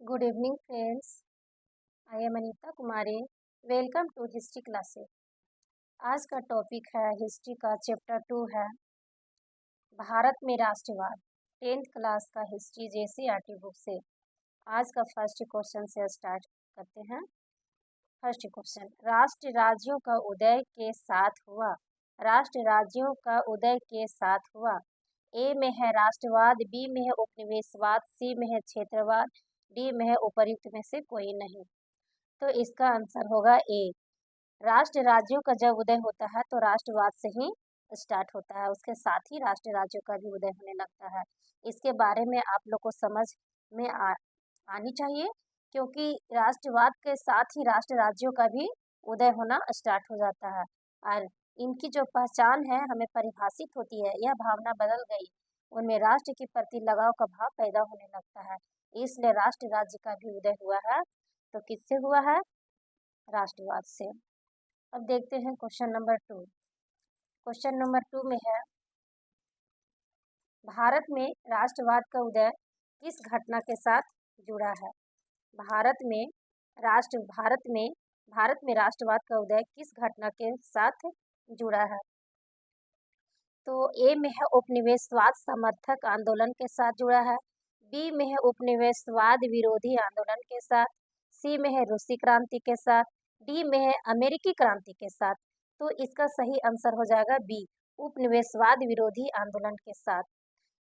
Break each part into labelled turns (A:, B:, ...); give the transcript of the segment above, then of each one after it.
A: Good evening, friends. I am Anita Kumari. Welcome to history classes. आज का topic है history का chapter 2 है भारत में राष्ट्रवाद। 10th क्लास का हिस्ट्री जेसीईआरटी बुक से आज का फर्स्ट क्वेश्चन से स्टार्ट करते हैं। फर्स्ट क्वेश्चन, राष्ट्र राज्यों का उदय के साथ हुआ। राष्ट्र राज्यों का उदय के साथ हुआ। ए में है राष्ट्रवाद, बी में है उपनिवेशवाद, सी में है क्षेत्रवाद, डी में है उपर्युक्त में से कोई नहीं। तो इसका आंसर होगा ए। राष्ट्र राज्यों का जब उदय होता है तो राष्ट्रवाद से ही स्टार्ट होता है, उसके साथ ही राष्ट्र राज्यों का भी उदय होने लगता है। इसके बारे में आप लोग को समझ में आनी चाहिए, क्योंकि राष्ट्रवाद के साथ ही राष्ट्र राज्यों का भी उदय होना स्टार्ट हो जाता है और इनकी जो पहचान है हमें परिभाषित होती है, यह भावना बदल गई, उनमें राष्ट्र के प्रति लगाव का भाव पैदा होने लगता है, इसलिए राष्ट्र राज्य का भी उदय हुआ है। तो किससे हुआ है? राष्ट्रवाद से। अब देखते हैं क्वेश्चन नंबर 2। क्वेश्चन नंबर 2 में है भारत में राष्ट्रवाद का उदय किस घटना के साथ जुड़ा है। भारत में राष्ट्रवाद का उदय किस घटना के साथ जुड़ा है। तो ए में है उपनिवेशवाद समर्थक आंदोलन के साथ जुड़ा है, बी में है उपनिवेशवाद विरोधी आंदोलन के साथ, सी में है रूसी क्रांति के साथ, डी में है अमेरिकी क्रांति के साथ। तो इसका सही आंसर हो जाएगा बी, उपनिवेशवाद विरोधी आंदोलन के साथ।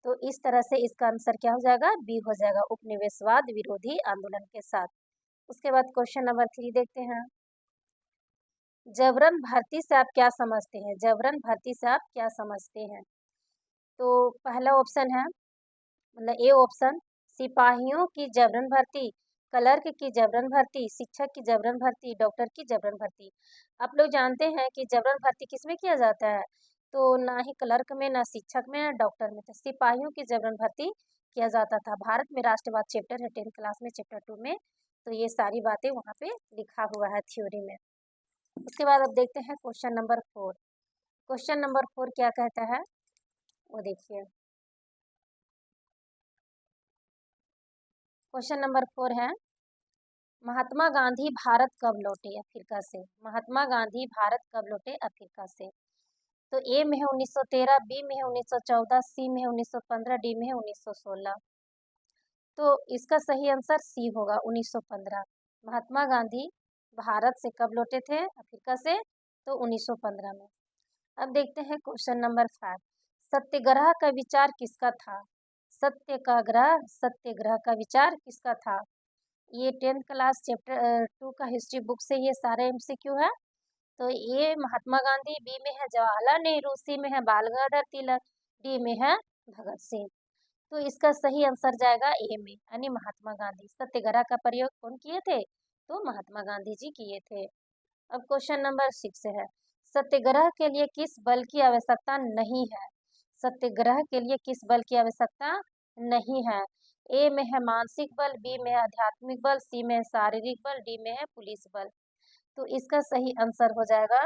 A: तो इस तरह से इसका आंसर क्या हो जाएगा? बी हो जाएगा, उपनिवेशवाद विरोधी आंदोलन के साथ। उसके बाद क्वेश्चन नंबर 3 देखते हैं। जबरन भर्ती से आप क्या समझते हैं? जबरन भर्ती से आप क्या समझते हैं? तो पहला ऑप्शन है, मतलब ए ऑप्शन, सिपाहियों की जबरन भर्ती, क्लर्क की जबरन भर्ती, शिक्षक की जबरन भर्ती, डॉक्टर की जबरन भर्ती। आप लोग जानते हैं कि जबरन भर्ती किसमें किया जाता है? तो ना ही क्लर्क में, ना शिक्षक में, ना डॉक्टर में। तो सिपाहियों की जबरन भर्ती किया जाता था। भारत में राष्ट्रवाद चैप्टर है 10th क्लास में, चैप्टर 2 में, तो ये सारी बातें वहाँ पे लिखा हुआ है थ्योरी में। उसके बाद अब देखते हैं क्वेश्चन नंबर 4। क्वेश्चन नंबर 4 क्या कहता है वो देखिए। क्वेश्चन नंबर 4 है, महात्मा गांधी भारत कब लौटे अफ्रीका से। महात्मा गांधी भारत कब लौटे अफ्रीका से। तो ए में है 1913, बी में है 1914, सी में है 1915, डी में है 1916। तो इसका सही आंसर सी होगा, 1915। महात्मा गांधी भारत से कब लौटे थे अफ्रीका से? तो 1915 में। अब देखते हैं क्वेश्चन नंबर 5। सत्याग्रह का विचार किसका था? सत्याग्रह का विचार किसका था? ये 10th क्लास चैप्टर 2 का हिस्ट्री बुक से ये सारे एमसीक्यू है। तो ये महात्मा गांधी, बी में है जवाहरलाल नेहरू, सी में है बाल गंगाधर तिलक, डी में है भगत सिंह। तो इसका सही आंसर जाएगा ए में, यानी महात्मा गांधी। सत्याग्रह का प्रयोग कौन किए थे? तो महात्मा गांधी जी किए थे। अब क्वेश्चन नंबर 6 है, सत्याग्रह के लिए किस बल की आवश्यकता नहीं है? सत्याग्रह के लिए किस बल की आवश्यकता नहीं है? ए में है मानसिक बल, बी में है आध्यात्मिक बल, सी में है शारीरिक बल, डी में है पुलिस बल। तो इसका सही आंसर हो जाएगा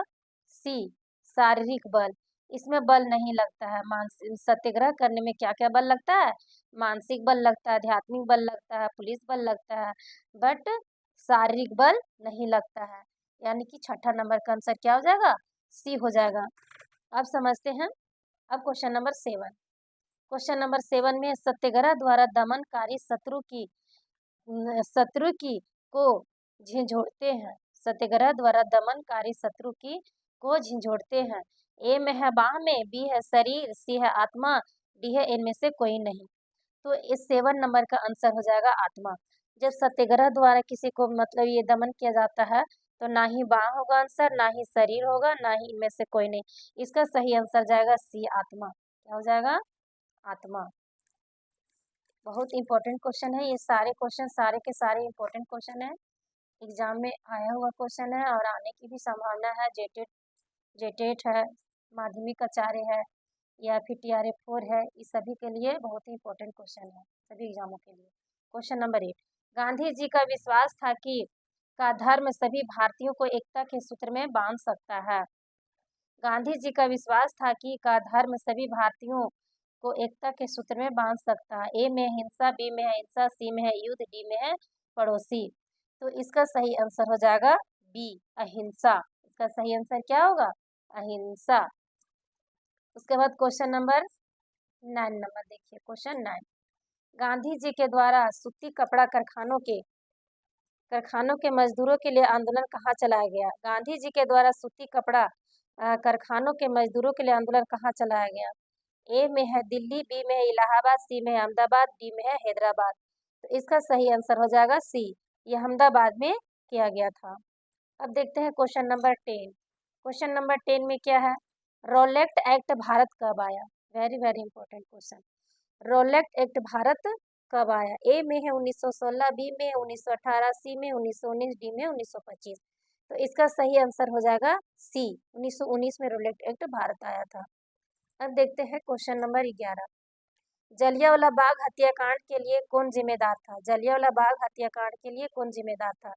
A: सी, शारीरिक बल। इसमें बल नहीं लगता है। मानसिक सत्याग्रह करने में क्या क्या बल लगता है? मानसिक बल लगता है, आध्यात्मिक बल लगता है, पुलिस बल लगता है, बट शारीरिक बल नहीं लगता है। यानी कि छठा नंबर का आंसर क्या हो जाएगा? सी हो जाएगा। अब समझते हैं। अब क्वेश्चन नंबर 7। क्वेश्चन नंबर 7 में सत्याग्रह द्वारा दमनकारी शत्रु की को झिझोड़ते हैं। सत्याग्रह द्वारा दमनकारी शत्रु की को झिझोड़ते हैं। ए में है बाह में, बी है शरीर, सी है आत्मा, डी है इनमें से कोई नहीं। तो इस 7 नंबर का आंसर हो जाएगा आत्मा। जब सत्याग्रह द्वारा किसी को मतलब ये दमन किया जाता है तो ना ही बाह होगा आंसर, ना ही शरीर होगा, ना ही इनमें से कोई नहीं। इसका सही आंसर जाएगा सी, आत्मा। क्या हो जाएगा? आत्मा। बहुत इंपॉर्टेंट क्वेश्चन है ये। सारे क्वेश्चन सारे के सारे इंपॉर्टेंट क्वेश्चन है, एग्जाम में आया हुआ क्वेश्चन है और आने की भी संभावना है। जेटेट है, माध्यमिक आचार्य है, या फिर TRA 4 है, इस सभी के लिए बहुत ही इंपॉर्टेंट क्वेश्चन है, सभी एग्जामों के लिए। क्वेश्चन नंबर 8, गांधी जी का विश्वास था कि का धर्म सभी भारतीयों को एकता के सूत्र में बांध सकता है। गांधी जी का विश्वास था कि का धर्म सभी भारतीयों को एकता के सूत्र में बांध सकता है? ए में है हिंसा, बी में है हिंसा, सी में है युद्ध, डी में है पड़ोसी। तो इसका सही आंसर हो जाएगा बी, अहिंसा। इसका सही आंसर क्या होगा? अहिंसा। उसके बाद क्वेश्चन नंबर 9 नंबर देखिए, क्वेश्चन 9। गांधी जी के द्वारा सूती कपड़ा कारखानों के मजदूरों के लिए आंदोलन कहाँ चलाया गया? गांधी जी के द्वारा सूती कपड़ा कारखानों के मजदूरों के लिए आंदोलन कहाँ चलाया गया? ए में है दिल्ली, बी में है इलाहाबाद, सी में है अहमदाबाद, डी में है हैदराबाद। तो इसका सही आंसर हो जाएगा सी, ये अहमदाबाद में किया गया था। अब देखते हैं क्वेश्चन नंबर 10। क्वेश्चन नंबर 10 में क्या है? रोलेक्ट एक्ट भारत कब आया? Very very important question. रोलेक्ट act Bharat कब आया? ए में है 1916, बी में है 1918, सी में 1919, डी में 1925। तो इसका सही आंसर हो जाएगा सी, 1919 में रोलेक्ट एक्ट भारत आया था। अब देखते हैं क्वेश्चन नंबर 11। जलियांवाला बाग हत्याकांड के लिए कौन जिम्मेदार था? जलियांवाला बाग हत्याकांड के लिए कौन जिम्मेदार था?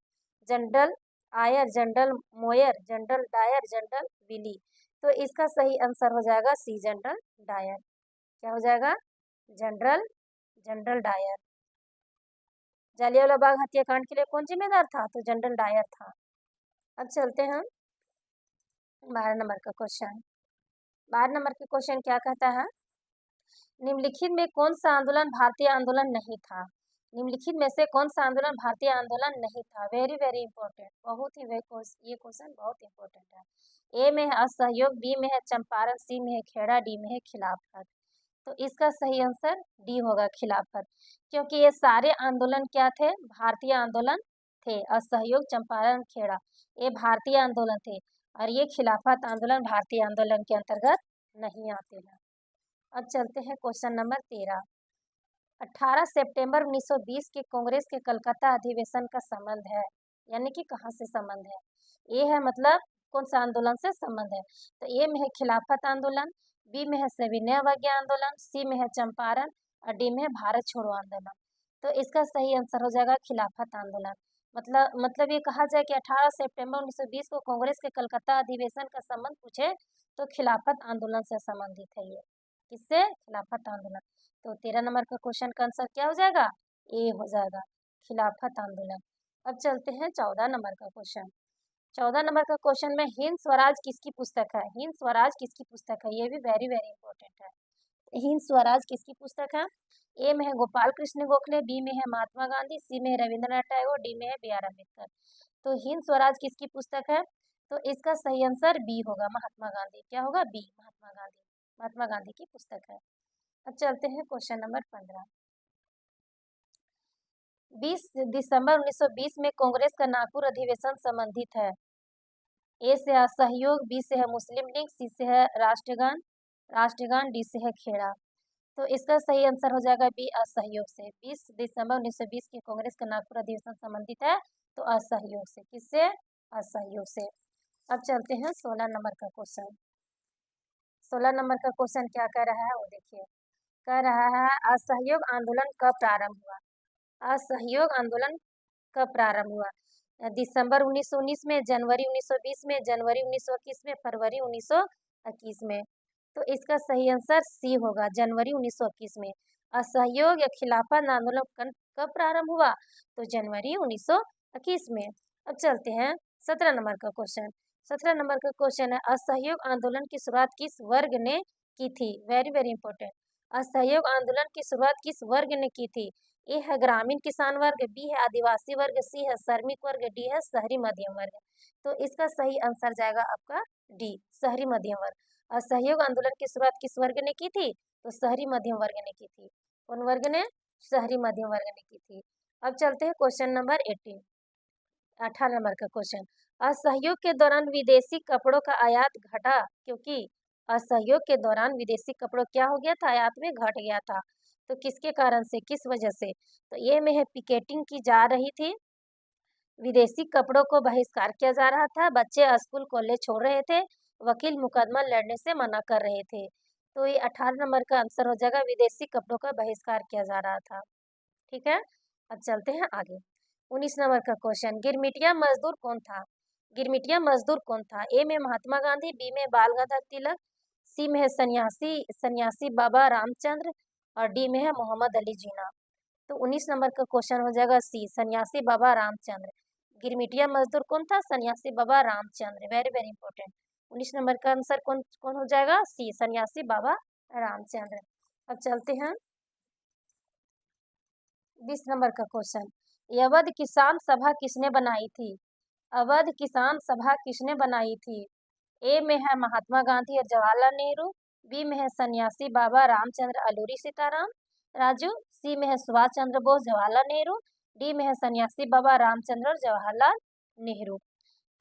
A: General Ayer, General Moyer, General Dyer, General Willy. तो इसका सही आंसर हो जाएगा सी, जनरल डायर। क्या हो जाएगा? General Dyer. जलियांवाला बाग हत्याकांड के लिए कौन जिम्मेदार था? तो जनरल डायर था। अब चलते हैं 12 नंबर का क्वेश्चन। 12 नंबर के क्वेश्चन क्या कहता है? निम्नलिखित में कौन सा आंदोलन भारतीय आंदोलन नहीं था? निम्नलिखित में से कौन सा आंदोलन भारतीय आंदोलन नहीं था? वेरी वेरी इंपॉर्टेंट, बहुत ही ये क्वेश्चन बहुत इंपॉर्टेंट है। ए में है असहयोग, बी में है चंपारण, सी में है खेड़ा, डी में है खिलाफत। तो इसका सही आंसर डी होगा, खिलाफत। क्योंकि ये सारे आंदोलन क्या थे? भारतीय आंदोलन थे। असहयोग, चंपारण, खेड़ा ये भारतीय आंदोलन थे, और ये खिलाफत आंदोलन भारतीय आंदोलन के अंतर्गत नहीं आते हैं। अब चलते हैं क्वेश्चन नंबर 13। 18 सितंबर 1920 के कांग्रेस के कलकत्ता अधिवेशन का संबंध है, यानी कि कहाँ से संबंध है? ये है मतलब कौन सा आंदोलन से संबंध है? तो ए में है खिलाफत आंदोलन, बी में है सविनय अवज्ञा आंदोलन, सी में है चंपारण, और डी में है भारत छोड़ो आंदोलन। तो इसका सही आंसर हो जाएगा खिलाफत आंदोलन। मतलब ये कहा जाए कि 18 सितंबर 1920 को कांग्रेस के कलकत्ता अधिवेशन का संबंध पूछे तो खिलाफत आंदोलन से संबंधित है ये। किससे? खिलाफत आंदोलन। तो 13 नंबर का क्वेश्चन का आंसर क्या हो जाएगा? ए हो जाएगा, खिलाफत आंदोलन। अब चलते हैं 14 नंबर का क्वेश्चन। 14 नंबर का क्वेश्चन में हिंद स्वराज किसकी पुस्तक है? हिंद स्वराज किसकी पुस्तक है? ये भी वेरी वेरी इंपॉर्टेंट है। हिंद स्वराज किसकी पुस्तक है? ए में है गोपाल कृष्ण गोखले, बी में है महात्मा गांधी, सी में है रविंद्रनाथ टैगोर, डी में है बी.आर. अम्बेडकर। तो हिंद स्वराज किसकी पुस्तक है? तो इसका सही आंसर बी होगा, महात्मा गांधी। क्या होगा? बी, महात्मा गांधी। महात्मा गांधी की पुस्तक है। अब चलते हैं क्वेश्चन नंबर 15। 20 दिसंबर 1920 में कांग्रेस का नागपुर अधिवेशन संबंधित है। ए से है असहयोग, बी से है मुस्लिम लीग, सी से है राष्ट्रगान, डी से है खेड़ा। तो इसका सही आंसर हो जाएगा बी, असहयोग से। 20 दिसंबर 1920 के कांग्रेस का नागपुर अधिवेशन संबंधित है तो असहयोग से। किससे? असहयोग से। अब चलते हैं 16 नंबर का क्वेश्चन। 16 नंबर का क्वेश्चन क्या कह रहा है वो देखिए। कह रहा है असहयोग आंदोलन कब प्रारंभ हुआ? असहयोग आंदोलन कब प्रारंभ हुआ? दिसंबर 1919 में, जनवरी 1920 में, जनवरी 1921 में, फरवरी 1921 में। तो इसका सही आंसर सी होगा, जनवरी 1921 में। असहयोग या खिलाफत आंदोलन कब प्रारंभ हुआ? तो जनवरी 1921 में। अब चलते हैं 17 नंबर का क्वेश्चन। 17 नंबर का क्वेश्चन है असहयोग आंदोलन की शुरुआत किस वर्ग ने की थी? Very very important. असहयोग आंदोलन की शुरुआत किस वर्ग ने की थी? ए है ग्रामीण किसान वर्ग, बी है आदिवासी वर्ग, सी है श्रमिक वर्ग, डी है शहरी मध्यम वर्ग। तो इसका सही आंसर जाएगा आपका डी, शहरी मध्यम वर्ग। असहयोग आंदोलन की शुरुआत किस वर्ग ने की थी? तो शहरी मध्यम वर्ग ने की थी। कौन वर्ग ने? शहरी मध्यम वर्ग ने की थी। अब चलते हैं क्वेश्चन नंबर 18। 18 नंबर का क्वेश्चन। असहयोग के दौरान विदेशी कपड़ों का आयात घटा क्योंकि? असहयोग के दौरान विदेशी कपड़ों क्या हो गया था? आयात में घट गया था। तो किसके कारण से, किस वजह से? तो ये में है पिकेटिंग की जा रही थी, विदेशी कपड़ों को बहिष्कार किया जा रहा था, बच्चे स्कूल कॉलेज छोड़ रहे थे, वकील मुकदमा लड़ने से मना कर रहे थे। तो ये 18 नंबर का आंसर हो जाएगा, विदेशी कपड़ों का बहिष्कार किया जा रहा था। ठीक है, अब चलते हैं आगे। 19 नंबर का क्वेश्चन। गिरमिटिया मजदूर कौन था? गिरमिटिया मजदूर कौन था? ए में महात्मा गांधी, बी में बाल गंगाधर तिलक, सी में है सन्यासी सन्यासी बाबा रामचंद्र और डी में है मोहम्मद अली जिन्ना। तो 19 नंबर का क्वेश्चन हो जाएगा सी, सन्यासी बाबा रामचंद्र। गिरमिटिया मजदूर कौन था? सन्यासी Baba Ramchandra. Very very important. 19 number का आंसर कौन कौन हो जाएगा? सी, सन्यासी बाबा रामचंद्र। अब चलते हैं 20 नंबर का क्वेश्चन। अवध किसान सभा किसने बनाई थी? अवध किसान सभा किसने बनाई थी? ए में है महात्मा गांधी और जवाहरलाल नेहरू, बी में है सन्यासी बाबा रामचंद्र अलूरी सीताराम राजू, सी में है सुभाष चंद्र बोस जवाहरलाल नेहरू, डी में है सन्यासी बाबा रामचंद्र और जवाहरलाल नेहरू।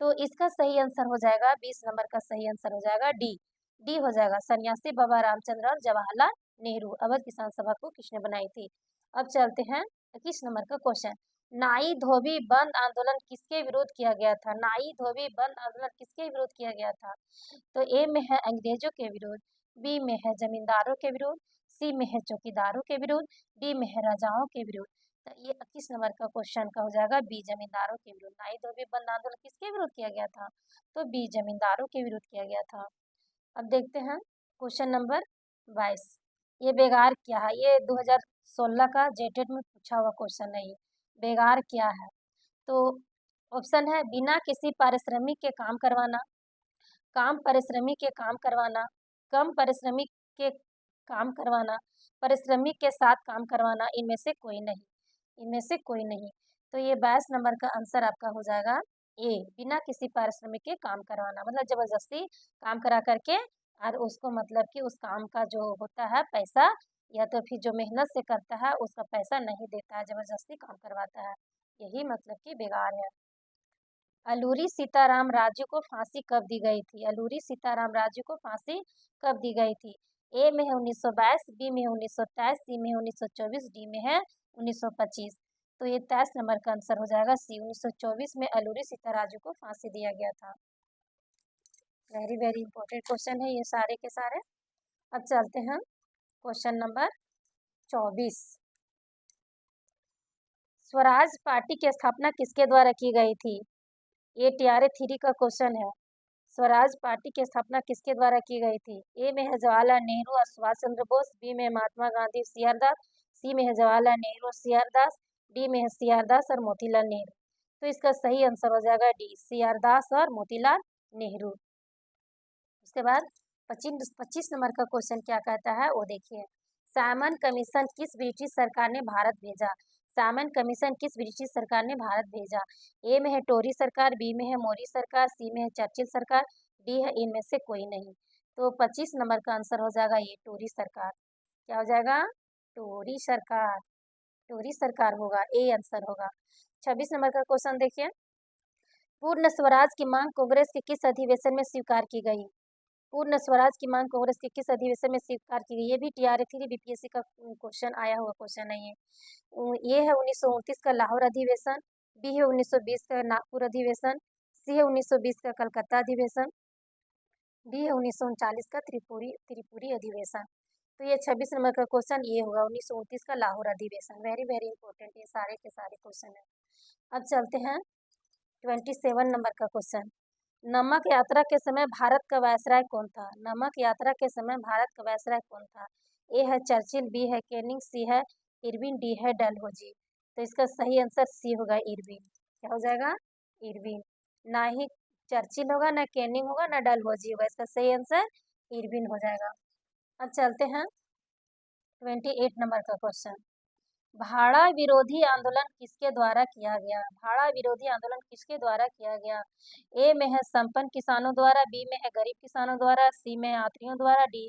A: तो इसका सही आंसर हो जाएगा 20 नंबर का सही आंसर हो जाएगा डी। डी हो जाएगा, सन्यासी बाबा रामचंद्र और जवाहरलाल नेहरू। अवध किसान सभा को किसने बनाई थी? अब चलते हैं 21 नंबर का क्वेश्चन। नाई धोबी बंद आंदोलन किसके विरोध किया गया था? नाई धोबी बंद आंदोलन किसके विरोध किया गया था? तो ए में है अंग्रेजों के विरोध, बी में है जमींदारों के विरोध, सी में है चौकीदारों के विरोध, डी में है राजाओं के विरोध। तो ये 21 नंबर का क्वेश्चन का हो जाएगा बी, जमींदारों के विरुद्ध। नाई धोबी बंद आंदोलन किसके विरुद्ध किया गया था? तो बी, जमींदारों के विरुद्ध किया गया था। अब देखते हैं क्वेश्चन नंबर 22। ये बेगार क्या है? ये 2016 का जेटेट में पूछा हुआ क्वेश्चन है। ये बेगार क्या है? तो ऑप्शन है बिना किसी पारिश्रमिक के काम करवाना, काम पारिश्रमिक के काम करवाना, कम पारिश्रमिक के काम करवाना, पारिश्रमिक के साथ काम करवाना, इनमें से कोई नहीं, इनमें से कोई नहीं। तो ये 22 नंबर का आंसर आपका हो जाएगा ए, बिना किसी पारिश्रमिक के काम करवाना, मतलब जबरदस्ती काम करा करके और उसको मतलब कि उस काम का जो होता है पैसा या तो फिर जो मेहनत से करता है उसका पैसा नहीं देता है, जबरदस्ती काम करवाता है, यही मतलब कि बेगार है। अलूरी सीताराम राजू को फांसी कब दी गई थी? अलूरी सीताराम राजू को फांसी कब दी गई थी? ए में है 1922, बी में है 1923, सी में है 1924, डी में है 1925। तो ये 23 नंबर का आंसर हो जाएगा सी, 1924 में अलूरी सीताराजू को फांसी दिया गया था। वेरी वेरी इंपॉर्टेंट क्वेश्चन है ये सारे के सारे। अब चलते हैं क्वेश्चन नंबर 24। स्वराज पार्टी की स्थापना किसके द्वारा की गई थी? ये टीआरए थ्री का क्वेश्चन है। स्वराज पार्टी की स्थापना किसके द्वारा की गई थी? ए में है जवाहरलाल नेहरू और सुभाष चंद्र बोस, बी में महात्मा गांधी सी आर दास, सी में है जवाहरलाल नेहरू और सी आर दास, डी में है सी आर दास और मोतीलाल नेहरू। तो इसका सही आंसर हो जाएगा डी, सी आर दास और मोतीलाल नेहरू। उसके बाद 25 नंबर का क्वेश्चन क्या कहता है वो देखिए। साइमन कमीशन किस ब्रिटिश सरकार ने भारत भेजा? साइमन कमीशन किस ब्रिटिश सरकार ने भारत भेजा? ए में है टोरी सरकार, बी में है मोदी सरकार, सी में है चर्चिल सरकार, डी है इनमें से कोई नहीं। तो 25 नंबर का आंसर हो जाएगा ये टोरी सरकार। क्या हो जाएगा? टोरी सरकार, टोरी सरकार होगा, ए आंसर होगा। 26 नंबर का क्वेश्चन देखिए। पूर्ण स्वराज की मांग कांग्रेस के किस अधिवेशन में स्वीकार की गई? पूर्ण स्वराज की मांग कांग्रेस के किस अधिवेशन में स्वीकार की गई? ये भी टीआरए थ्री बीपीएससी का क्वेश्चन आया हुआ क्वेश्चन है ये है 1929 का लाहौर अधिवेशन, बी है 1920 का नागपुर अधिवेशन, सी है 1920 का कलकत्ता अधिवेशन, डी है 1939 का त्रिपुरी अधिवेशन। तो ये 26 नंबर का क्वेश्चन ये होगा 1929 का लाहौर अधिवेशन। वेरी वेरी इंपॉर्टेंट ये सारे के सारे क्वेश्चन है। अब चलते हैं 27 नंबर का क्वेश्चन। नमक यात्रा के समय भारत का वायसराय कौन था? नमक यात्रा के समय भारत का वायसराय कौन था? ए है चर्चिल, बी है कैनिंग, सी है इरविन, डी है डलहौजी। तो इसका सही आंसर सी होगा, इरविन। क्या हो जाएगा? इरविन। ना ही चर्चिल होगा, ना कैनिंग होगा, ना डलहौजी होगा, इसका सही आंसर इरविन हो जाएगा। अब चलते हैं 28 नंबर का क्वेश्चन। भाड़ा विरोधी आंदोलन किसके द्वारा किया गया? भाड़ा विरोधी आंदोलन किसके द्वारा किया गया? ए में है संपन्न किसानों द्वारा, बी में है गरीब किसानों द्वारा, सी में है यात्रियों द्वारा, डी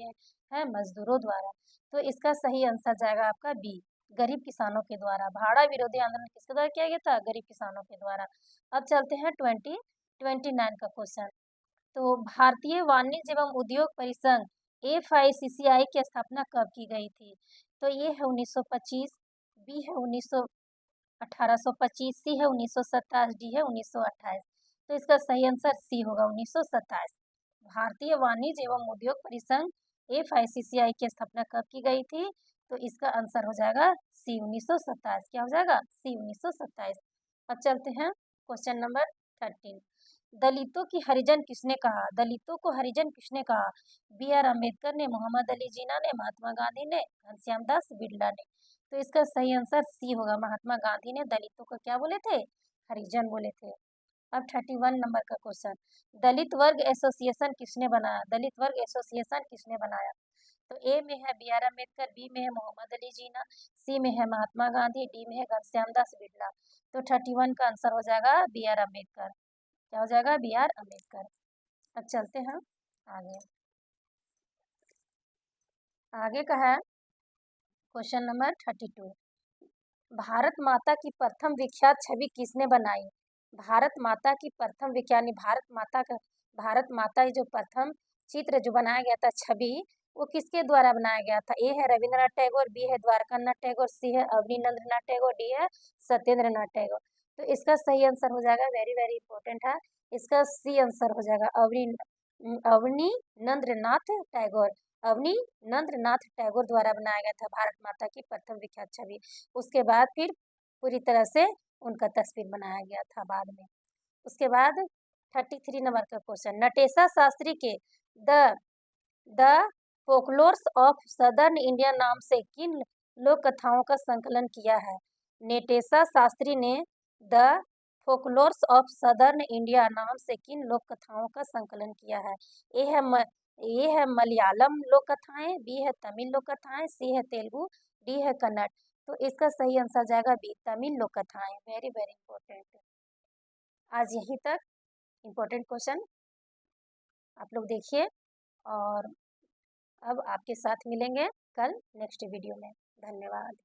A: है मजदूरों द्वारा। तो इसका सही आंसर जाएगा आपका बी, गरीब किसानों के द्वारा। भाड़ा विरोधी आंदोलन किसके द्वारा किया गया था? गरीब किसानों के द्वारा। अब चलते हैं 29 का क्वेश्चन। तो भारतीय वाणिज्य एवं उद्योग परिसंघ FICCI की स्थापना कब की गई थी? तो ये है 1925, बी है 1825, सी है 1927, डी है 1928। तो इसका सही आंसर सी होगा, 1927। भारतीय वाणिज्य एवं उद्योग परिसंघ FICCI की स्थापना कब की गई थी? तो इसका आंसर हो जाएगा सी, 1927। क्या हो जाएगा? सी, 1927। अब चलते हैं क्वेश्चन नंबर 13। दलितों की हरिजन किसने कहा? दलितों को हरिजन किसने कहा? बी आर अम्बेडकर ने, मोहम्मद अली जिन्ना ने, महात्मा गांधी ने, घनश्याम दास बिरला ने। तो इसका सही आंसर सी होगा। महात्मा गांधी ने दलितों को क्या बोले थे? हरिजन बोले थे। अब 31 नंबर का क्वेश्चन, दलित वर्ग एसोसिएशन किसने बनाया? दलित वर्ग एसोसिएशन किसने बनाया? तो ए में है बी आर अम्बेडकर, बी में है मोहम्मद अली जिन्ना, सी में है महात्मा गांधी, डी में है घनश्याम दास बिरला। तो 31 का आंसर हो जाएगा बी आर अम्बेडकर। क्या हो जाएगा? B R Ambedkar. अब चलते हैं आगे। आगे का है क्वेश्चन नंबर 32, भारत माता की प्रथम विख्यात छवि किसने बनाई? भारत माता की प्रथम विख्यात, भारत माता की जो प्रथम चित्र जो बनाया गया था, छवि, वो किसके द्वारा बनाया गया था? ए है रविंद्रनाथ टैगोर, बी है द्वारकानाथ टैगोर, सी है अवनींद्रनाथ टैगोर, डी है सत्येंद्रनाथ टैगोर। तो इसका सही आंसर हो जाएगा, वेरी वेरी इंपॉर्टेंट है, इसका सी आंसर हो जाएगा अवनींद्रनाथ टैगोर। अवनींद्रनाथ टैगोर द्वारा बनाया गया था भारत माता की प्रथम विख्यात छवि। उसके बाद फिर पूरी तरह से उनका तस्वीर बनाया गया था बाद में। उसके बाद 33 नंबर का क्वेश्चन, नटेशा शास्त्री के the the folklores of southern India नाम से किन लोक कथाओं का संकलन किया है? नटेशा शास्त्री ने the folklores of southern India नाम से किन लोक कथाओं का संकलन किया है? ए है मलयालम लोक कथाएं, बी है तमिल लोक कथाएं, सी है तेलुगु, डी है कन्नड़। तो इसका सही आंसर जाएगा बी, तमिल लोक कथाएं। Very very important. आज यहीं तक इम्पोर्टेंट क्वेश्चन आप लोग देखिए, और अब आपके साथ मिलेंगे कल नेक्स्ट वीडियो में। धन्यवाद।